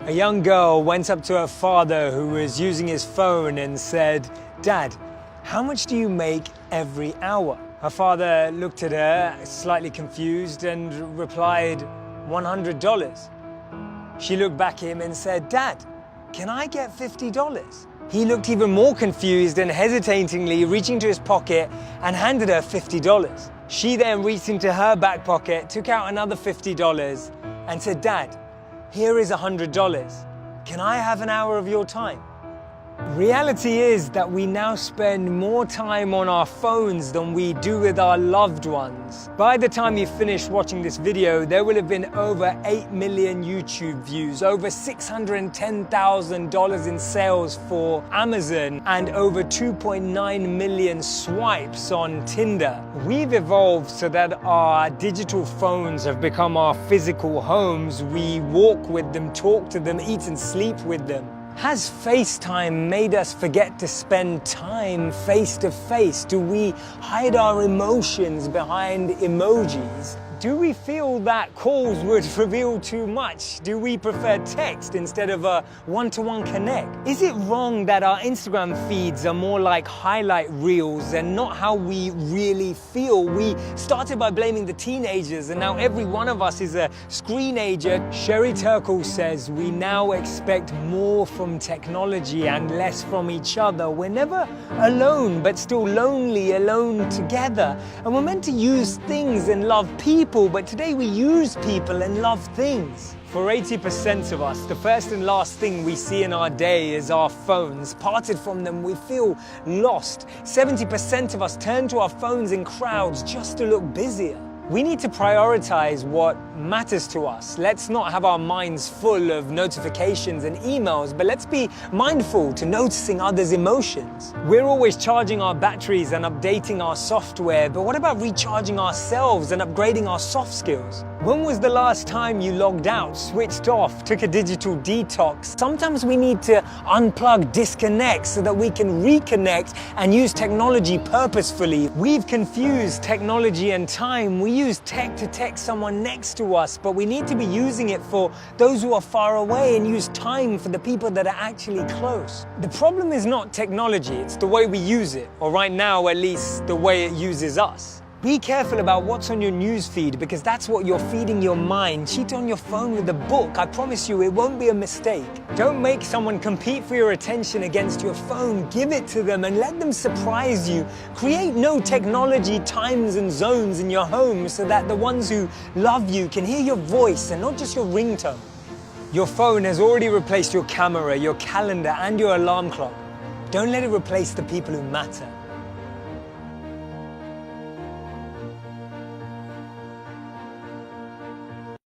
A young girl went up to her father who was using his phone and said, "Dad, how much do you make every hour?" Her father looked at her, slightly confused, and replied, $100. She looked back at him and said, "Dad, can I get $50? He looked even more confused and hesitatingly reaching to his pocket and handed her $50. She then reached into her back pocket, took out another $50 and said, "Dad, here is $100. Can I have an hour of your time?" Reality is that we now spend more time on our phones than we do with our loved ones. By the time you finish watching this video, there will have been over 8 million YouTube views, over $610,000 in sales for Amazon, and over 2.9 million swipes on Tinder. We've evolved so that our digital phones have become our physical homes. We walk with them, talk to them, eat and sleep with them. Has FaceTime made us forget to spend time face to face? Do we hide our emotions behind emojis? Do we feel that calls would reveal too much? Do we prefer text instead of a one-to-one connect? Is it wrong that our Instagram feeds are more like highlight reels and not how we really feel? We started by blaming the teenagers and now every one of us is a screenager. Sherry Turkle says we now expect more from technology and less from each other. We're never alone, but still lonely, alone together. And we're meant to use things and love people, but today we use people and love things. For 80% of us, the first and last thing we see in our day is our phones. Parted from them, we feel lost. 70% of us turn to our phones in crowds just to look busier. We need to prioritize what matters to us. Let's not have our minds full of notifications and emails, but let's be mindful to noticing others' emotions. We're always charging our batteries and updating our software, but what about recharging ourselves and upgrading our soft skills? When was the last time you logged out, switched off, took a digital detox? Sometimes we need to unplug, disconnect so that we can reconnect and use technology purposefully. We've confused technology and time. We use tech to text someone next to us, but we need to be using it for those who are far away and use time for the people that are actually close. The problem is not technology, it's the way we use it, or right now at least the way it uses us. Be careful about what's on your news feed because that's what you're feeding your mind. Cheat on your phone with a book. I promise you it won't be a mistake. Don't make someone compete for your attention against your phone. Give it to them and let them surprise you. Create no technology times and zones in your home so that the ones who love you can hear your voice and not just your ringtone. Your phone has already replaced your camera, your calendar, and your alarm clock. Don't let it replace the people who matter.